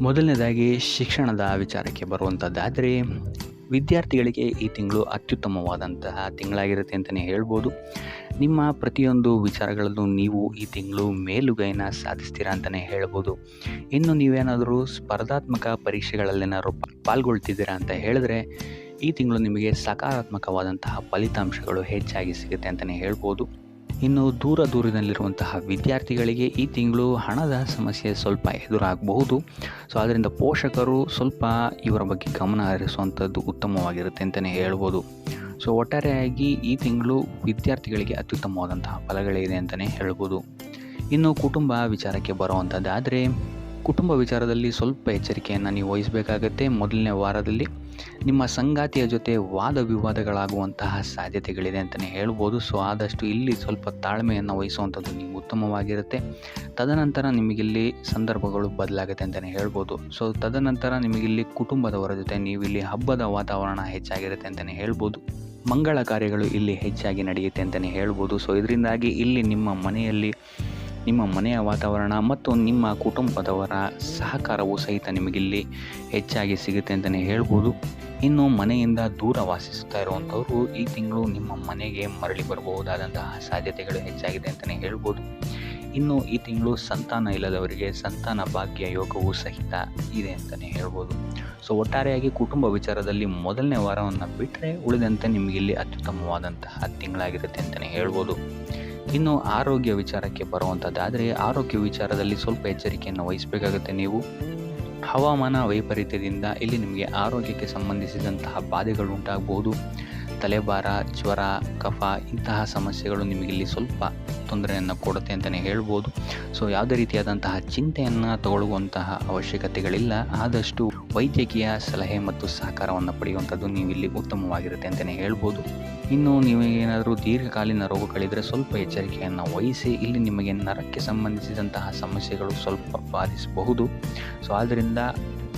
ಮೊದಲನೇದಾಗಿ ಶಿಕ್ಷಣದ ವಿಚಾರಕ್ಕೆ ಬರುವಂಥದ್ದಾದರೆ ವಿದ್ಯಾರ್ಥಿಗಳಿಗೆ ಈ ತಿಂಗಳು ಅತ್ಯುತ್ತಮವಾದಂತಹ ತಿಂಗಳಾಗಿರುತ್ತೆ ಅಂತಲೇ ಹೇಳ್ಬೋದು. ನಿಮ್ಮ ಪ್ರತಿಯೊಂದು ವಿಚಾರಗಳಲ್ಲೂ ನೀವು ಈ ತಿಂಗಳು ಮೇಲುಗೈನ ಸಾಧಿಸ್ತೀರಾ ಅಂತಲೇ ಹೇಳ್ಬೋದು. ಇನ್ನು ನೀವೇನಾದರೂ ಸ್ಪರ್ಧಾತ್ಮಕ ಪರೀಕ್ಷೆಗಳಲ್ಲೇನಾದ್ರು ಪಾಲ್ಗೊಳ್ತಿದ್ದೀರಾ ಅಂತ ಹೇಳಿದ್ರೆ ಈ ತಿಂಗಳು ನಿಮಗೆ ಸಕಾರಾತ್ಮಕವಾದಂತಹ ಫಲಿತಾಂಶಗಳು ಹೆಚ್ಚಾಗಿ ಸಿಗುತ್ತೆ ಅಂತಲೇ ಹೇಳ್ಬೋದು. ಇನ್ನು ದೂರದಲ್ಲಿರುವಂತಹ ವಿದ್ಯಾರ್ಥಿಗಳಿಗೆ ಈ ತಿಂಗಳು ಹಣದ ಸಮಸ್ಯೆ ಸ್ವಲ್ಪ ಎದುರಾಗಬಹುದು. ಸೊ ಆದ್ದರಿಂದ ಪೋಷಕರು ಸ್ವಲ್ಪ ಇವರ ಬಗ್ಗೆ ಗಮನ ಹರಿಸುವಂಥದ್ದು ಉತ್ತಮವಾಗಿರುತ್ತೆ ಅಂತಲೇ ಹೇಳ್ಬೋದು. ಸೊ ಒಟ್ಟಾರೆಯಾಗಿ ಈ ತಿಂಗಳು ವಿದ್ಯಾರ್ಥಿಗಳಿಗೆ ಅತ್ಯುತ್ತಮವಾದಂತಹ ಫಲಗಳಿದೆ ಅಂತಲೇ ಹೇಳ್ಬೋದು. ಇನ್ನು ಕುಟುಂಬ ವಿಚಾರಕ್ಕೆ ಬರುವಂಥದ್ದಾದರೆ ಕುಟುಂಬ ವಿಚಾರದಲ್ಲಿ ಸ್ವಲ್ಪ ಎಚ್ಚರಿಕೆಯನ್ನು ನೀವು ವಹಿಸಬೇಕಾಗತ್ತೆ. ಮೊದಲನೇ ವಾರದಲ್ಲಿ ನಿಮ್ಮ ಸಂಗಾತಿಯ ಜೊತೆ ವಾದ ವಿವಾದಗಳಾಗುವಂತಹ ಸಾಧ್ಯತೆಗಳಿದೆ ಅಂತಲೇ ಹೇಳ್ಬೋದು. ಸೊ ಆದಷ್ಟು ಇಲ್ಲಿ ಸ್ವಲ್ಪ ತಾಳ್ಮೆಯನ್ನು ವಹಿಸುವಂಥದ್ದು ನೀವು ಉತ್ತಮವಾಗಿರುತ್ತೆ. ತದನಂತರ ನಿಮಗಿಲ್ಲಿ ಸಂದರ್ಭಗಳು ಬದಲಾಗುತ್ತೆ ಅಂತಲೇ ಹೇಳ್ಬೋದು. ಸೊ ತದನಂತರ ನಿಮಗಿಲ್ಲಿ ಕುಟುಂಬದವರ ಜೊತೆ ನೀವಿಲ್ಲಿ ಹಬ್ಬದ ವಾತಾವರಣ ಹೆಚ್ಚಾಗಿರುತ್ತೆ ಅಂತಲೇ ಹೇಳ್ಬೋದು. ಮಂಗಳ ಕಾರ್ಯಗಳು ಇಲ್ಲಿ ಹೆಚ್ಚಾಗಿ ನಡೆಯುತ್ತೆ ಅಂತಲೇ ಹೇಳ್ಬೋದು. ಸೊ ಇದರಿಂದಾಗಿ ಇಲ್ಲಿ ನಿಮ್ಮ ಮನೆಯ ವಾತಾವರಣ ಮತ್ತು ನಿಮ್ಮ ಕುಟುಂಬದವರ ಸಹಕಾರವು ಸಹಿತ ನಿಮಗಿಲ್ಲಿ ಹೆಚ್ಚಾಗಿ ಸಿಗುತ್ತೆ ಅಂತಲೇ ಹೇಳ್ಬೋದು. ಇನ್ನು ಮನೆಯಿಂದ ದೂರ ವಾಸಿಸುತ್ತಾ ಇರುವಂಥವರು ಈ ತಿಂಗಳು ನಿಮ್ಮ ಮನೆಗೆ ಮರಳಿ ಬರಬಹುದಾದಂತಹ ಸಾಧ್ಯತೆಗಳು ಹೆಚ್ಚಾಗಿದೆ ಅಂತಲೇ ಹೇಳ್ಬೋದು. ಇನ್ನು ಈ ತಿಂಗಳು ಸಂತಾನ ಇಲ್ಲದವರಿಗೆ ಸಂತಾನ ಭಾಗ್ಯ ಯೋಗವು ಸಹಿತ ಇದೆ ಅಂತಲೇ ಹೇಳ್ಬೋದು. ಸೊ ಒಟ್ಟಾರೆಯಾಗಿ ಕುಟುಂಬ ವಿಚಾರದಲ್ಲಿ ಮೊದಲನೇ ವಾರವನ್ನು ಬಿಟ್ಟರೆ ಉಳಿದಂತೆ ನಿಮಗಿಲ್ಲಿ ಅತ್ಯುತ್ತಮವಾದಂತಹ ತಿಂಗಳಾಗಿರುತ್ತೆ ಅಂತಲೇ ಹೇಳ್ಬೋದು. ಇನ್ನು ಆರೋಗ್ಯ ವಿಚಾರಕ್ಕೆ ಬರುವಂಥದ್ದಾದರೆ ಆರೋಗ್ಯ ವಿಚಾರದಲ್ಲಿ ಸ್ವಲ್ಪ ಎಚ್ಚರಿಕೆಯನ್ನು ವಹಿಸಬೇಕಾಗುತ್ತೆ. ನೀವು ಹವಾಮಾನ ವೈಪರೀತ್ಯದಿಂದ ಇಲ್ಲಿ ನಿಮಗೆ ಆರೋಗ್ಯಕ್ಕೆ ಸಂಬಂಧಿಸಿದಂತಹ ಬಾಧೆಗಳು ಉಂಟಾಗಬಹುದು. ತಲೆಭಾರ, ಜ್ವರ, ಕಫ ಇಂತಹ ಸಮಸ್ಯೆಗಳು ನಿಮಗಿಲ್ಲಿ ಸ್ವಲ್ಪ ತೊಂದರೆಯನ್ನು ಕೊಡುತ್ತೆ ಅಂತಲೇ ಹೇಳ್ಬೋದು. ಸೊ ಯಾವುದೇ ರೀತಿಯಾದಂತಹ ಚಿಂತೆಯನ್ನು ತಗೊಳ್ಳುವಂತಹ ಅವಶ್ಯಕತೆಗಳಿಲ್ಲ. ಆದಷ್ಟು ವೈದ್ಯಕೀಯ ಸಲಹೆ ಮತ್ತು ಸಹಕಾರವನ್ನು ಪಡೆಯುವಂಥದ್ದು ನೀವಿಲ್ಲಿ ಉತ್ತಮವಾಗಿರುತ್ತೆ ಅಂತಲೇ ಹೇಳ್ಬೋದು. ಇನ್ನು ನೀವೇನಾದರೂ ದೀರ್ಘಕಾಲೀನ ರೋಗಗಳಿದ್ದರೆ ಸ್ವಲ್ಪ ಎಚ್ಚರಿಕೆಯನ್ನು ವಹಿಸಿ. ಇಲ್ಲಿ ನಿಮಗೆ ನರಕ್ಕೆ ಸಂಬಂಧಿಸಿದಂತಹ ಸಮಸ್ಯೆಗಳು ಸ್ವಲ್ಪ ಬಾಧಿಸಬಹುದು. ಸೊ ಆದ್ದರಿಂದ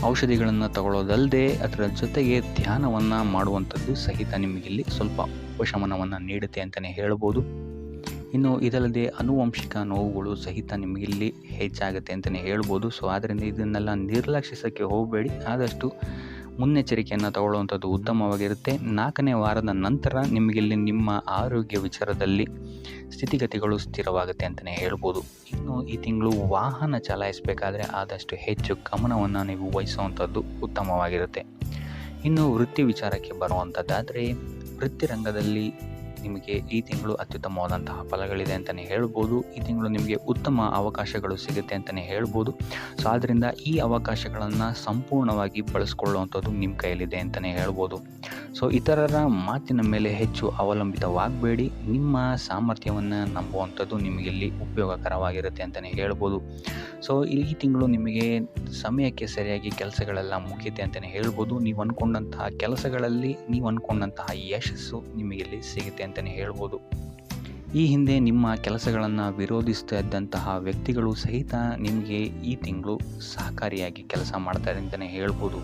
ಔಷಧಿಗಳನ್ನು ತಗೊಳ್ಳೋದಲ್ಲದೆ ಅದರ ಜೊತೆಗೆ ಧ್ಯಾನವನ್ನು ಮಾಡುವಂಥದ್ದು ಸಹಿತ ನಿಮಗಿಲ್ಲಿ ಸ್ವಲ್ಪ ಉಪಶಮನವನ್ನು ನೀಡುತ್ತೆ ಅಂತಲೇ ಹೇಳ್ಬೋದು. ಇನ್ನು ಇದಲ್ಲದೆ ಆನುವಂಶಿಕ ನೋವುಗಳು ಸಹಿತ ನಿಮಗಿಲ್ಲಿ ಹೆಚ್ಚಾಗುತ್ತೆ ಅಂತಲೇ ಹೇಳ್ಬೋದು. ಸೊ ಆದ್ದರಿಂದ ಇದನ್ನೆಲ್ಲ ನಿರ್ಲಕ್ಷಿಸೋಕ್ಕೆ ಹೋಗಬೇಡಿ. ಆದಷ್ಟು ಮುನ್ನೆಚ್ಚರಿಕೆಯನ್ನು ತಗೊಳ್ಳುವಂಥದ್ದು ಉತ್ತಮವಾಗಿರುತ್ತೆ. 4ನೇ ವಾರದ ನಂತರ ನಿಮಗಿಲ್ಲಿ ನಿಮ್ಮ ಆರೋಗ್ಯ ವಿಚಾರದಲ್ಲಿ ಸ್ಥಿತಿಗತಿಗಳು ಸ್ಥಿರವಾಗುತ್ತೆ ಅಂತಲೇ ಹೇಳ್ಬೋದು. ಇನ್ನು ಈ ತಿಂಗಳು ವಾಹನ ಚಲಾಯಿಸಬೇಕಾದ್ರೆ ಆದಷ್ಟು ಹೆಚ್ಚು ಗಮನವನ್ನು ನೀವು ವಹಿಸುವಂಥದ್ದು ಉತ್ತಮವಾಗಿರುತ್ತೆ. ಇನ್ನು ವೃತ್ತಿ ವಿಚಾರಕ್ಕೆ ಬರುವಂಥದ್ದಾದರೆ ವೃತ್ತಿರಂಗದಲ್ಲಿ ನಿಮಗೆ ಈ ತಿಂಗಳು ಅತ್ಯುತ್ತಮವಾದಂತಹ ಫಲಗಳಿದೆ ಅಂತಲೇ ಹೇಳ್ಬೋದು. ಈ ತಿಂಗಳು ನಿಮಗೆ ಉತ್ತಮ ಅವಕಾಶಗಳು ಸಿಗುತ್ತೆ ಅಂತಲೇ ಹೇಳ್ಬೋದು. ಸೊ ಆದ್ದರಿಂದ ಈ ಅವಕಾಶಗಳನ್ನು ಸಂಪೂರ್ಣವಾಗಿ ಬಳಸ್ಕೊಳ್ಳುವಂಥದ್ದು ನಿಮ್ಮ ಕೈಯಲ್ಲಿದೆ ಅಂತಲೇ ಹೇಳ್ಬೋದು. ಸೊ ಇತರರ ಮಾತಿನ ಮೇಲೆ ಹೆಚ್ಚು ಅವಲಂಬಿತವಾಗಬೇಡಿ. ನಿಮ್ಮ ಸಾಮರ್ಥ್ಯವನ್ನು ನಂಬುವಂಥದ್ದು ನಿಮಗಿಲ್ಲಿ ಉಪಯೋಗಕರವಾಗಿರುತ್ತೆ ಅಂತಲೇ ಹೇಳ್ಬೋದು. ಸೊ ಈ ತಿಂಗಳು ನಿಮಗೆ ಸಮಯಕ್ಕೆ ಸರಿಯಾಗಿ ಕೆಲಸಗಳೆಲ್ಲ ಮುಗಿಯುತ್ತೆ ಅಂತಲೇ ಹೇಳ್ಬೋದು. ನೀವು ಅಂದ್ಕೊಂಡಂತಹ ಕೆಲಸಗಳಲ್ಲಿ ನೀವು ಅಂದ್ಕೊಂಡಂತಹ ಯಶಸ್ಸು ನಿಮಗಿಲ್ಲಿ ಸಿಗುತ್ತೆ ಅಂತಲೇ ಹೇಳ್ಬೋದು. ಈ ಹಿಂದೆ ನಿಮ್ಮ ಕೆಲಸಗಳನ್ನು ವಿರೋಧಿಸ್ತಾ ಇದ್ದಂತಹ ವ್ಯಕ್ತಿಗಳು ಸಹಿತ ನಿಮಗೆ ಈ ತಿಂಗಳು ಸಹಕಾರಿಯಾಗಿ ಕೆಲಸ ಮಾಡ್ತಾರೆ ಅಂತಲೇ ಹೇಳ್ಬೋದು.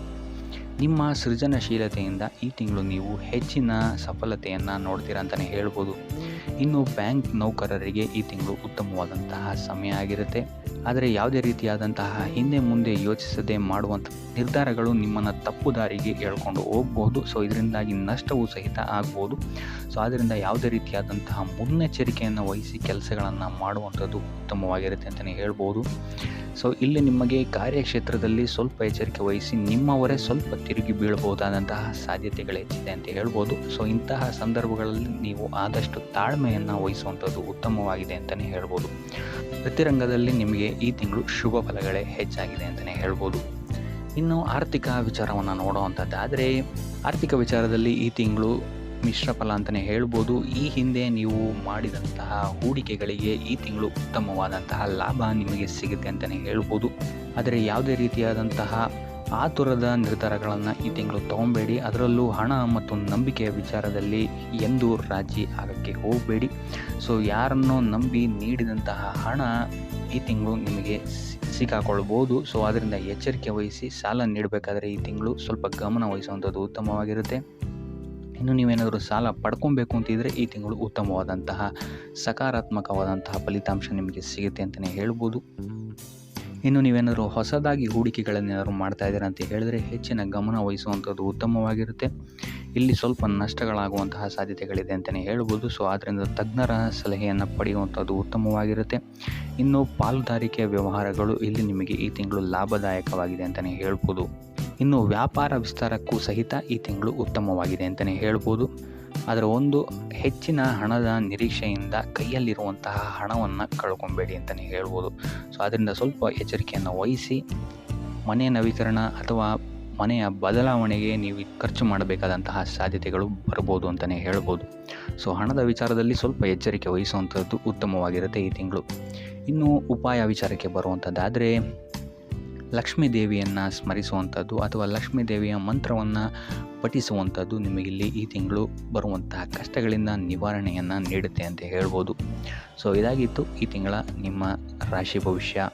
ನಿಮ್ಮ ಸೃಜನಶೀಲತೆಯಿಂದ ಈ ತಿಂಗಳು ನೀವು ಹೆಚ್ಚಿನ ಸಫಲತೆಯನ್ನು ನೋಡ್ತೀರಾ ಅಂತಲೇ ಹೇಳ್ಬೋದು. ಇನ್ನು ಬ್ಯಾಂಕ್ ನೌಕರರಿಗೆ ಈ ತಿಂಗಳು ಉತ್ತಮವಾದಂತಹ ಸಮಯ ಆಗಿರುತ್ತೆ. ಆದರೆ ಯಾವುದೇ ರೀತಿಯಾದಂತಹ ಹಿಂದೆ ಮುಂದೆ ಯೋಚಿಸದೆ ಮಾಡುವಂಥ ನಿರ್ಧಾರಗಳು ನಿಮ್ಮನ್ನು ತಪ್ಪು ದಾರಿಗೆ ಎಳ್ಕೊಂಡು ಹೋಗ್ಬೋದು. ಸೊ ಇದರಿಂದಾಗಿ ನಷ್ಟವೂ ಸಹಿತ ಆಗ್ಬೋದು. ಸೊ ಆದ್ದರಿಂದ ಯಾವುದೇ ರೀತಿಯಾದಂತಹ ಮುನ್ನೆಚ್ಚರಿಕೆಯನ್ನು ವಹಿಸಿ ಕೆಲಸಗಳನ್ನು ಮಾಡುವಂಥದ್ದು ಉತ್ತಮವಾಗಿರುತ್ತೆ ಅಂತಲೇ ಹೇಳ್ಬೋದು. ಸೊ ಇಲ್ಲಿ ನಿಮಗೆ ಕಾರ್ಯಕ್ಷೇತ್ರದಲ್ಲಿ ಸ್ವಲ್ಪ ಎಚ್ಚರಿಕೆ ವಹಿಸಿ ನಿಮ್ಮವರೇ ಸ್ವಲ್ಪ ತಿರುಗಿ ಬೀಳಬಹುದಾದಂತಹ ಸಾಧ್ಯತೆಗಳು ಹೆಚ್ಚಿದೆ ಅಂತ ಹೇಳ್ಬೋದು. ಸೊ ಇಂತಹ ಸಂದರ್ಭಗಳಲ್ಲಿ ನೀವು ಆದಷ್ಟು ತಾಳ್ಮೆಯನ್ನು ವಹಿಸುವಂಥದ್ದು ಉತ್ತಮವಾಗಿದೆ ಅಂತಲೇ ಹೇಳ್ಬೋದು. ವೃತ್ತಿರಂಗದಲ್ಲಿ ನಿಮಗೆ ಈ ತಿಂಗಳು ಶುಭ ಫಲಗಳೇ ಹೆಚ್ಚಾಗಿದೆ ಅಂತಲೇ ಹೇಳ್ಬೋದು. ಇನ್ನು ಆರ್ಥಿಕ ವಿಚಾರವನ್ನು ನೋಡುವಂಥದ್ದಾದರೆ ಆರ್ಥಿಕ ವಿಚಾರದಲ್ಲಿ ಈ ತಿಂಗಳು ಮಿಶ್ರ ಫಲ ಅಂತಲೇ ಹೇಳ್ಬೋದು. ಈ ಹಿಂದೆ ನೀವು ಮಾಡಿದಂತಹ ಹೂಡಿಕೆಗಳಿಗೆ ಈ ತಿಂಗಳು ಉತ್ತಮವಾದಂತಹ ಲಾಭ ನಿಮಗೆ ಸಿಗುತ್ತೆ ಅಂತಲೇ ಹೇಳ್ಬೋದು. ಆದರೆ ಯಾವುದೇ ರೀತಿಯಾದಂತಹ ಆತುರದ ನಿರ್ಧಾರಗಳನ್ನು ಈ ತಿಂಗಳು ತೊಗೊಬೇಡಿ. ಅದರಲ್ಲೂ ಹಣ ಮತ್ತು ನಂಬಿಕೆಯ ವಿಚಾರದಲ್ಲಿ ಎಂದೂ ರಾಜಿ ಆಗೋಕ್ಕೆ ಹೋಗಬೇಡಿ. ಸೊ ಯಾರನ್ನೋ ನಂಬಿ ನೀಡಿದಂತಹ ಹಣ ಈ ತಿಂಗಳು ನಿಮಗೆ ಸಿಕ್ಕಾಕೊಳ್ಬೋದು. ಸೊ ಅದರಿಂದ ಎಚ್ಚರಿಕೆ ವಹಿಸಿ ಸಾಲ ನೀಡಬೇಕಾದ್ರೆ ಈ ತಿಂಗಳು ಸ್ವಲ್ಪ ಗಮನ ವಹಿಸುವಂಥದ್ದು ಉತ್ತಮವಾಗಿರುತ್ತೆ. ಇನ್ನು ನೀವೇನಾದರೂ ಸಾಲ ಪಡ್ಕೊಬೇಕು ಅಂತಿದ್ರೆ ಈ ತಿಂಗಳು ಉತ್ತಮವಾದಂತಹ ಸಕಾರಾತ್ಮಕವಾದಂತಹ ಫಲಿತಾಂಶ ನಿಮಗೆ ಸಿಗುತ್ತೆ ಅಂತಲೇ ಹೇಳ್ಬೋದು. ಇನ್ನು ನೀವೇನಾದರೂ ಹೊಸದಾಗಿ ಹೂಡಿಕೆಗಳನ್ನೇನಾದ್ರು ಮಾಡ್ತಾ ಇದ್ದೀರಾ ಅಂತ ಹೇಳಿದರೆ ಹೆಚ್ಚಿನ ಗಮನ ವಹಿಸುವಂಥದ್ದು ಉತ್ತಮವಾಗಿರುತ್ತೆ. ಇಲ್ಲಿ ಸ್ವಲ್ಪ ನಷ್ಟಗಳಾಗುವಂತಹ ಸಾಧ್ಯತೆಗಳಿದೆ ಅಂತಲೇ ಹೇಳ್ಬೋದು. ಸೊ ಆದ್ದರಿಂದ ತಜ್ಞರ ಸಲಹೆಯನ್ನು ಪಡೆಯುವಂಥದ್ದು ಉತ್ತಮವಾಗಿರುತ್ತೆ. ಇನ್ನು ಪಾಲುದಾರಿಕೆಯ ವ್ಯವಹಾರಗಳು ಇಲ್ಲಿ ನಿಮಗೆ ಈ ತಿಂಗಳು ಲಾಭದಾಯಕವಾಗಿದೆ ಅಂತಲೇ ಹೇಳ್ಬೋದು. ಇನ್ನು ವ್ಯಾಪಾರ ವಿಸ್ತಾರಕ್ಕೂ ಸಹಿತ ಈ ತಿಂಗಳು ಉತ್ತಮವಾಗಿದೆ ಅಂತಲೇ ಹೇಳ್ಬೋದು. ಅದರ ಒಂದು ಹೆಚ್ಚಿನ ಹಣದ ನಿರೀಕ್ಷೆಯಿಂದ ಕೈಯಲ್ಲಿರುವಂತಹ ಹಣವನ್ನು ಕಳ್ಕೊಬೇಡಿ ಅಂತಲೇ ಹೇಳ್ಬೋದು. ಸೊ ಅದರಿಂದ ಸ್ವಲ್ಪ ಎಚ್ಚರಿಕೆಯನ್ನು ವಹಿಸಿ ಮನೆ ನವೀಕರಣ ಅಥವಾ ಮನೆಯ ಬದಲಾವಣೆಗೆ ನೀವು ಖರ್ಚು ಮಾಡಬೇಕಾದಂತಹ ಸಾಧ್ಯತೆಗಳು ಬರ್ಬೋದು ಅಂತಲೇ ಹೇಳ್ಬೋದು. ಸೊ ಹಣದ ವಿಚಾರದಲ್ಲಿ ಸ್ವಲ್ಪ ಎಚ್ಚರಿಕೆ ವಹಿಸುವಂಥದ್ದು ಉತ್ತಮವಾಗಿರುತ್ತೆ ಈ ತಿಂಗಳು. ಇನ್ನು ಉಪಾಯ ವಿಚಾರಕ್ಕೆ ಬರುವಂಥದ್ದಾದರೆ ಲಕ್ಷ್ಮೀ ದೇವಿಯನ್ನು ಸ್ಮರಿಸುವಂಥದ್ದು ಅಥವಾ ಲಕ್ಷ್ಮೀ ದೇವಿಯ ಮಂತ್ರವನ್ನು ಪಠಿಸುವಂಥದ್ದು ನಿಮಗಿಲ್ಲಿ ಈ ತಿಂಗಳು ಬರುವಂತಹ ಕಷ್ಟಗಳಿಂದ ನಿವಾರಣೆಯನ್ನು ನೀಡುತ್ತೆ ಅಂತ ಹೇಳ್ಬೋದು. ಸೊ ಇದಾಗಿತ್ತು ಈ ತಿಂಗಳ ನಿಮ್ಮ ರಾಶಿ ಭವಿಷ್ಯ.